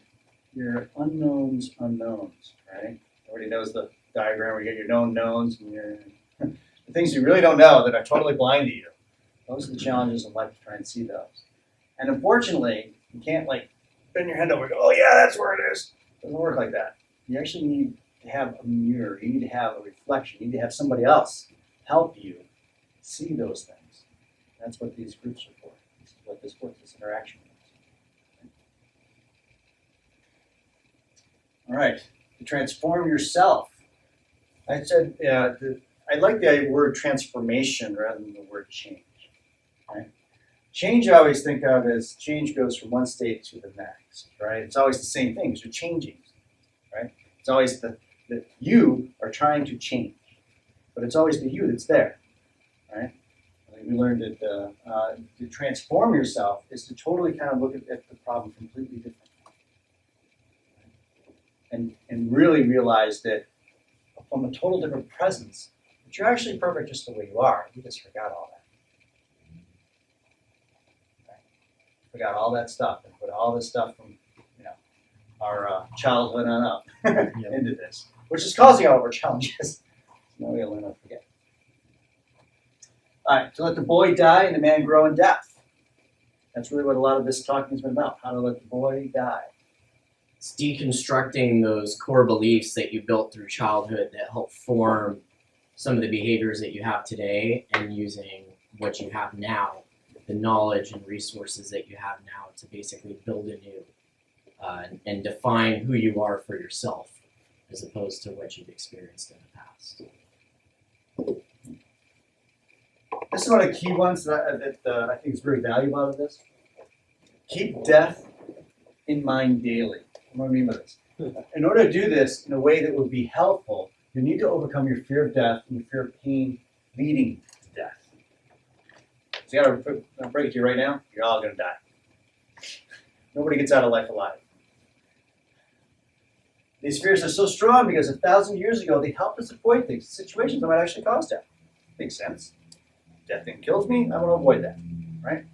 your unknowns, right? Everybody knows the diagram where you get your known knowns and your the things you really don't know that are totally blind to you. Those are the challenges in life to try and see those. And unfortunately, you can't like bend your head over and go, oh yeah, that's where it is. It doesn't work like that. You actually need to have a mirror. You need to have a reflection. You need to have somebody else help you see those things. That's what these groups are for. This is what this work, this interaction is. All right, to transform yourself. I said, I like the word transformation rather than the word change. Right? Change I always think of as change goes from one state to the next, right? It's always the same thing, you're changing, right? It's always that you are trying to change, but it's always the you that's there, right? I think we learned that to transform yourself is to totally kind of look at the problem completely differently. And really realize that from a total different presence, that you're actually perfect just the way you are. You just forgot all that. Forgot all that stuff and put all this stuff from our childhood on up into this, which is causing all of our challenges. Now we gotta learn not to forget. All right, to let the boy die and the man grow in depth. That's really what a lot of this talking has been about, how to let the boy die. It's deconstructing those core beliefs that you built through childhood that help form some of the behaviors that you have today and using what you have now, the knowledge and resources that you have now to basically build anew and define who you are for yourself as opposed to what you've experienced in the past. This is one of the key ones that I think is very valuable out of this. Keep death in mind daily. What do I mean by this? In order to do this in a way that would be helpful, you need to overcome your fear of death and your fear of pain leading to death. So I gotta break it to you right now, you're all gonna die. Nobody gets out of life alive. These fears are so strong because 1,000 years ago they helped us avoid things, situations that might actually cause death. Makes sense. Death thing kills me, I want to avoid that, right?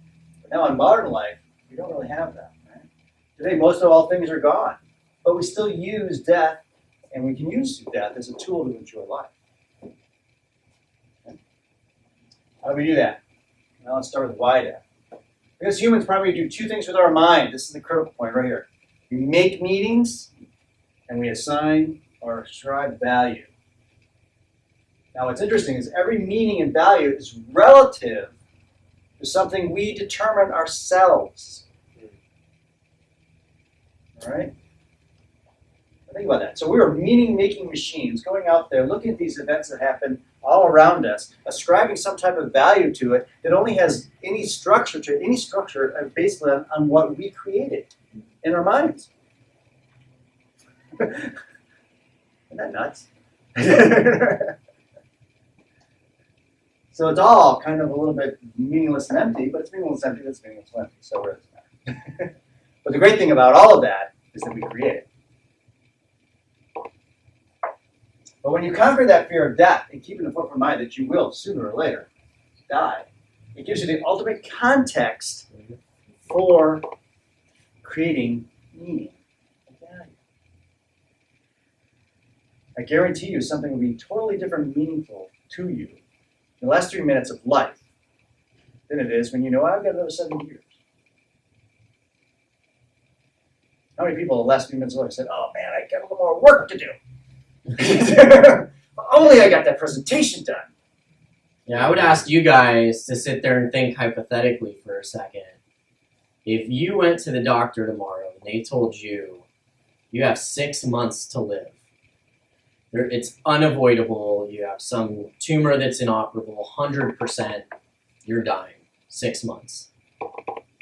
But now in modern life, we don't really have that, right? Today, most of all things are gone, but we still use death, and we can use death as a tool to enjoy life. Okay? How do we do that? Now let's start with why death. Because humans primarily do two things with our mind. This is the critical point right here. We make meanings, and we assign or ascribe value. Now what's interesting is every meaning and value is relative to something we determine ourselves. All right? Think about that. So we are meaning-making machines going out there, looking at these events that happen all around us, ascribing some type of value to it that only has any structure based on what we created in our minds. Isn't that nuts? So it's all kind of a little bit meaningless and empty, but it's meaningless and empty, that's meaningless and empty, so it doesn't matter. But the great thing about all of that is that we create it. But when you conquer that fear of death and keep in the forefront of mind that you will, sooner or later, die, it gives you the ultimate context for creating meaning and value. I guarantee you something will be totally different and meaningful to you in the last 3 minutes of life than it is when you know I've got another 70 years. How many people in the last few minutes of life said, oh man, I got a little more work to do. Only I got that presentation done. Yeah, I would ask you guys to sit there and think hypothetically for a second. If you went to the doctor tomorrow and they told you you have 6 months to live, it's unavoidable, you have some tumor that's inoperable, 100%, you're dying, 6 months.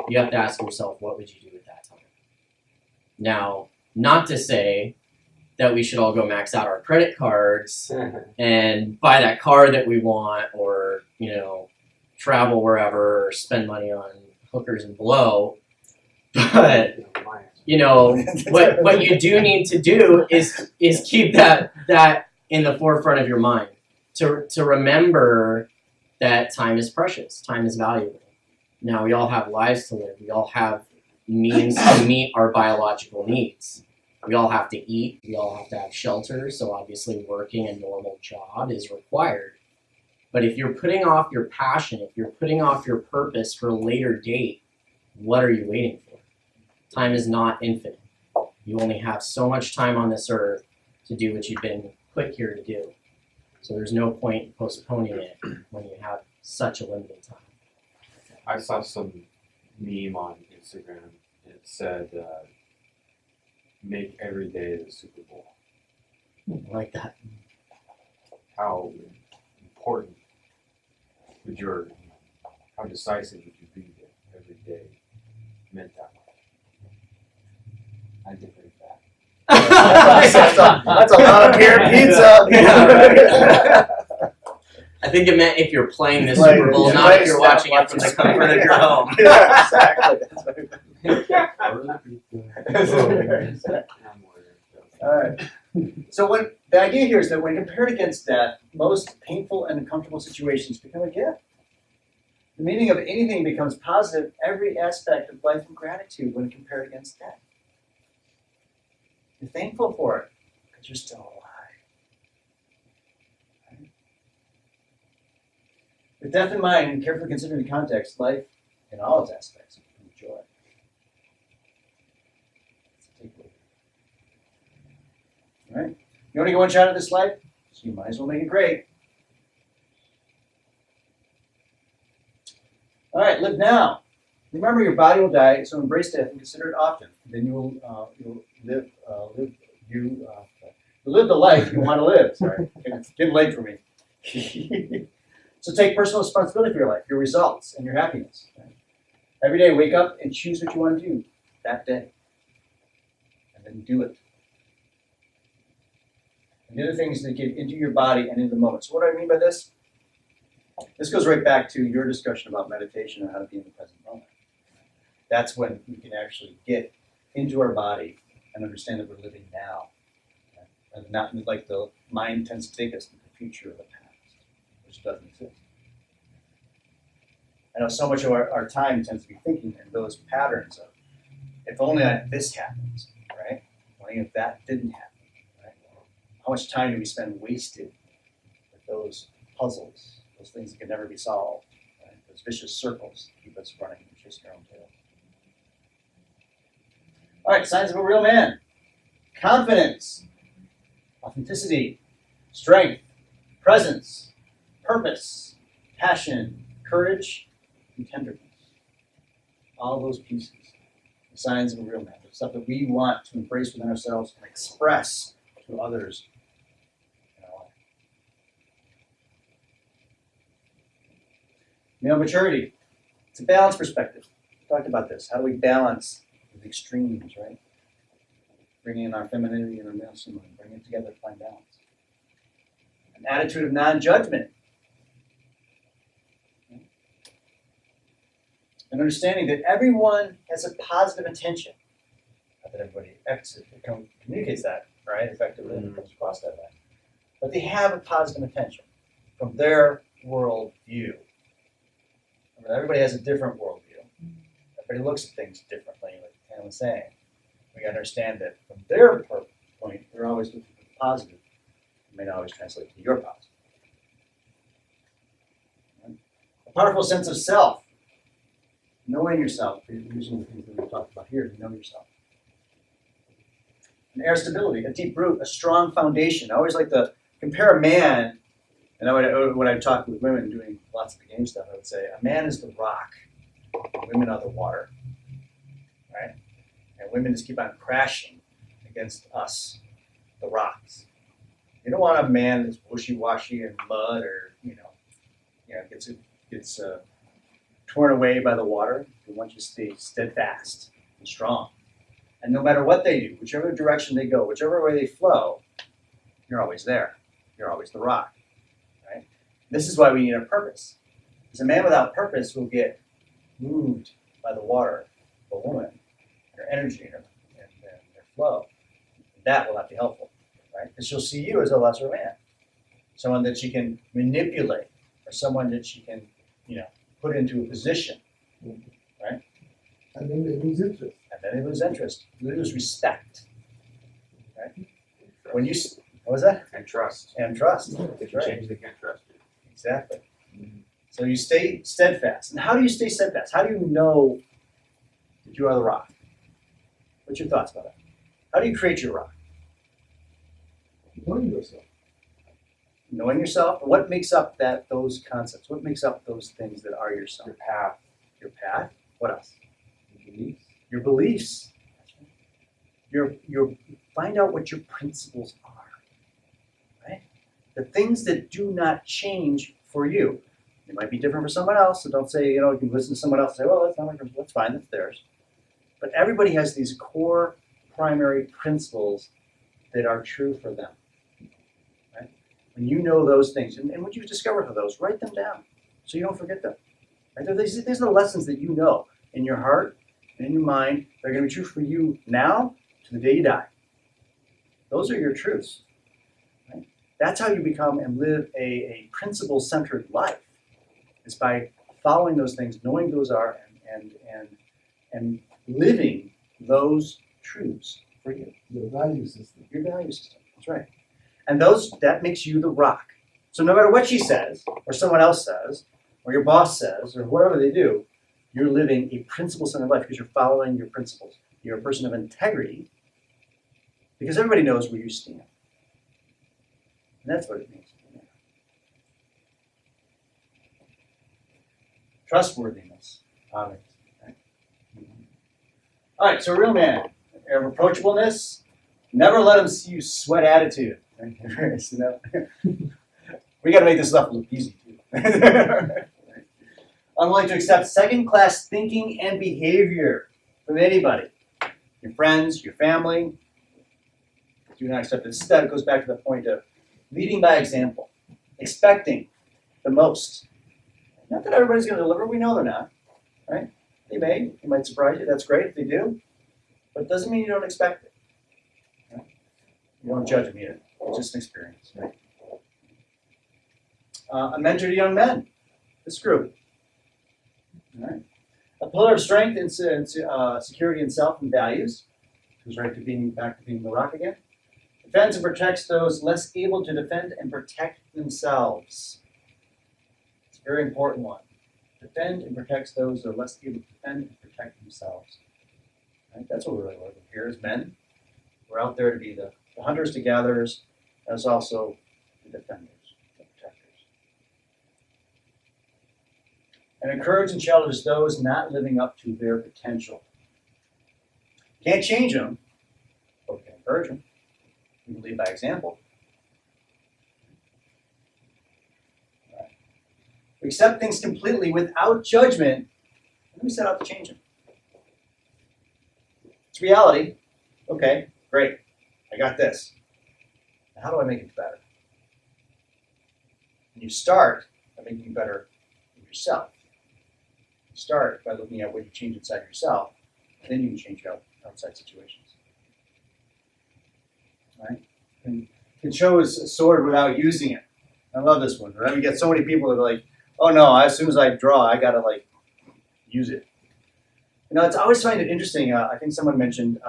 You have to ask yourself, what would you do at that time? Now, not to say that we should all go max out our credit cards and buy that car that we want, or, you know, travel wherever, or spend money on hookers and blow. But, you know, what you do need to do is keep that in the forefront of your mind. To remember that time is precious, time is valuable. Now, we all have lives to live. We all have means to meet our biological needs. We all have to eat, we all have to have shelter, so obviously working a normal job is required. But if you're putting off your passion, if you're putting off your purpose for a later date, what are you waiting for? Time is not infinite. You only have so much time on this earth to do what you've been put here to do. So there's no point postponing it when you have such a limited time. I saw some meme on Instagram. It said, make every day the Super Bowl. I like that. How important would how decisive would you be that every day meant that much? I differ with that. That's a lot of beer and pizza. I think it meant if you're playing the Like, Super Bowl, yeah, not if you're like, watching it from the comfort of your home. Yeah, exactly. All right. So the idea here is that when compared against death, most painful and uncomfortable situations become a gift. The meaning of anything becomes positive every aspect of life and gratitude when compared against death. You're thankful for it because you're still alive. Right? With death in mind and carefully considering the context, life in all its aspects becomes joy. All right? You only get one shot at this life, so you might as well make it great. All right, live now. Remember, your body will die, so embrace death and consider it often. Then you will you'll live the life you want to live. Sorry, it's getting late for me. So take personal responsibility for your life, your results, and your happiness. Right? Every day, wake up and choose what you want to do that day, and then do it. And the other things that get into your body and into the moment. So what do I mean by this? This goes right back to your discussion about meditation and how to be in the present moment. That's when we can actually get into our body and understand that we're living now. And not like the mind tends to take us to the future or the past, which doesn't exist. I know so much of our time tends to be thinking in those patterns of, if only this happens, right? Only if that didn't happen, right? How much time do we spend wasted with those puzzles, those things that can never be solved, right? Those vicious circles that keep us running and chasing our own tail. All right, signs of a real man. Confidence, authenticity, strength, presence, purpose, passion, courage, and tenderness. All those pieces, the signs of a real man, the stuff that we want to embrace within ourselves and express to others in our life. Male maturity, it's a balanced perspective. We talked about this. How do we balance the extremes, right? Bringing in our femininity and our masculinity, bringing it together to find balance. An attitude of non-judgment. An understanding that everyone has a positive intention. Not that everybody communicates that, right, effectively, and comes across that way. But they have a positive intention from their world view. Remember, everybody has a different worldview. Everybody looks at things differently, like Tam was saying. We understand that from their point, they're always looking for the positive. It may not always translate to your positive. A powerful sense of self. Knowing yourself, using the things that we've talked about here, to know yourself. An air stability, a deep root, a strong foundation. I always like to compare a man, and when I talk with women doing lots of the game stuff, I would say a man is the rock, and women are the water, right? And women just keep on crashing against us, the rocks. You don't want a man that's wishy-washy and mud, or gets torn away by the water. You want you to stay steadfast and strong. And no matter what they do, whichever direction they go, whichever way they flow, you're always there. You're always the rock, right? This is why we need a purpose. Because a man without purpose will get moved by the water of a woman, their energy and their flow. That will not be helpful, right? Because she'll see you as a lesser man, someone that she can manipulate, or someone that she can, put into a position, right? And then they lose interest. And then they lose interest, lose respect, right? When you, what was that? And trust. And trust. If That's you right. change, they can't trust you. Exactly. So you stay steadfast. And how do you stay steadfast? How do you know that you are the rock? What's your thoughts about that? How do you create your rock? Knowing yourself. Knowing yourself. What makes up those concepts? What makes up those things that are yourself? Your path. Your path. What else? Your beliefs. Your beliefs. Your find out what your principles are. Right? The things that do not change for you. It might be different for someone else, so don't say, you can listen to someone else and say, well, that's not my principle. That's fine, that's theirs. But everybody has these core primary principles that are true for them. Right? When you know those things, and what you've discovered of those, write them down so you don't forget them. Right? These are the lessons that you know in your heart and in your mind. They're going to be true for you now to the day you die. Those are your truths. Right? That's how you become and live a principle-centered life. It's by following those things, knowing those are, and living those truths for you. Your value system. Your value system. That's right. And that makes you the rock. So no matter what she says, or someone else says, or your boss says, or whatever they do, you're living a principle-centered life because you're following your principles. You're a person of integrity because everybody knows where you stand. And that's what it means. Trustworthiness. All right, so a real man. Approachableness. Never let him see you sweat attitude. We got to make this stuff look easy, too. Unwilling to accept second-class thinking and behavior from anybody. Your friends, your family. Do not accept it. That goes back to the point of leading by example. Expecting the most. Not that everybody's going to deliver. We know they're not. Right? They might surprise you. That's great if they do. But it doesn't mean you don't expect it. Right? You don't judge them either. It's just an experience, right? A mentor to young men. This group. All right. A pillar of strength and security in self and values. Goes right to being back to being the rock again. Defends and protects those less able to defend and protect themselves. It's a very important one. Defend and protects those that are less able to defend and protect themselves. Right? That's what we're really looking here as men. We're out there to be the hunters, the gatherers, as also the defenders, the protectors. And encourage and challenge those not living up to their potential. Can't change them, but we can encourage them. We can lead by example. Right. We accept things completely without judgment, and we set out to change them. It's reality. Okay, great. I got this. Now how do I make it better? And you start by making it better in yourself. You start by looking at what you change inside yourself, and then you can change your outside situations. Right? And can show his sword without using it. I love this one. Right? We get so many people that are like, oh no, as soon as I draw, I gotta like use it. You know, it's I always find it interesting. I think someone mentioned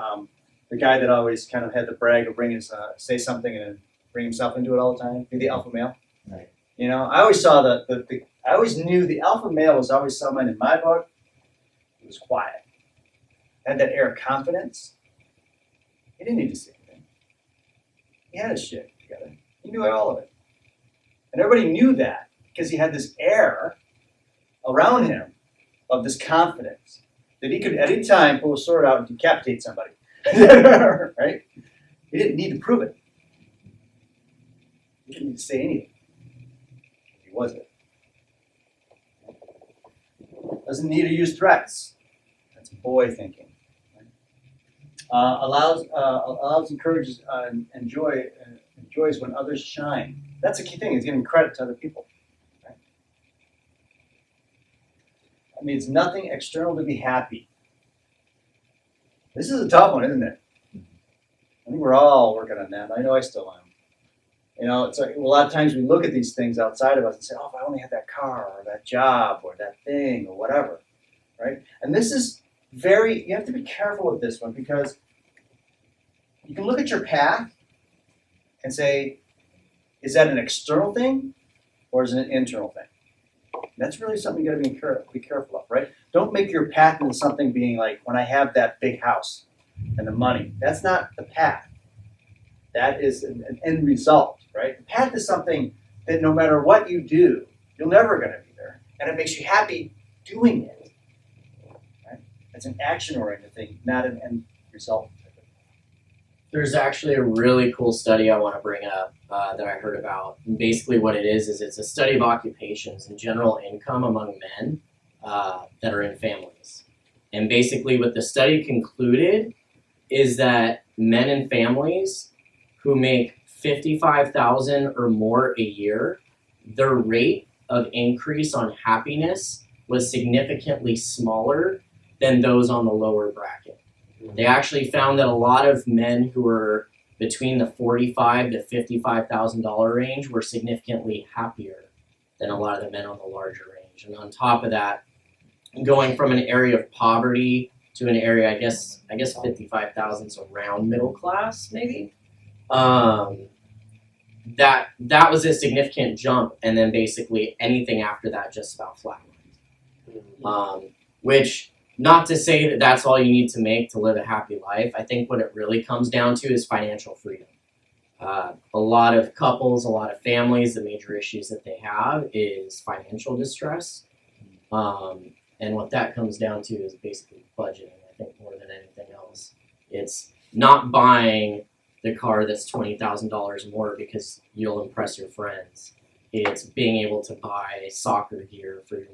the guy that always kind of had the brag of bring his say something and then bring himself into it all the time. Be the alpha male. Right. You know, I always saw I always knew the alpha male was always someone in my book who was quiet, had that air of confidence. He didn't need to say anything. He had his shit together. He knew all of it, and everybody knew that because he had this air around him of this confidence that he could at any time pull a sword out and decapitate somebody. Right? He didn't need to prove it. He didn't need to say anything. He was it. Doesn't need to use threats. That's boy thinking. Allows, encourages, enjoys when others shine. That's a key thing. Is giving credit to other people. Right? It means nothing external to be happy. This is a tough one, isn't it? I think we're all working on that. I know I still am. You know, it's like a lot of times we look at these things outside of us and say, oh, if I only had that car or that job or that thing or whatever, right? And this is you have to be careful with this one because you can look at your path and say, is that an external thing or is it an internal thing? And that's really something you got to be careful of, right? Don't make your path into something being like, when I have that big house and the money. That's not the path. That is an end result, right? The path is something that no matter what you do, you're never going to be there. And it makes you happy doing it. Right? It's an action-oriented thing, not an end result. There's actually a really cool study I want to bring up that I heard about. And basically what it is it's a study of occupations and general income among men that are in families. And basically what the study concluded is that men in families who make $55,000 or more a year, their rate of increase on happiness was significantly smaller than those on the lower bracket. They actually found that a lot of men who were between the $45,000 to $55,000 range were significantly happier than a lot of the men on the larger range. And on top of that, going from an area of poverty to an area, I guess 55,000 is around middle class, maybe. That was a significant jump, and then basically anything after that just about flatlined. Which, not to say that that's all you need to make to live a happy life. I think what it really comes down to is financial freedom. A lot of couples, a lot of families, the major issues that they have is financial distress. And what that comes down to is basically budgeting, I think, more than anything else. It's not buying the car that's $20,000 more because you'll impress your friends. It's being able to buy soccer gear for your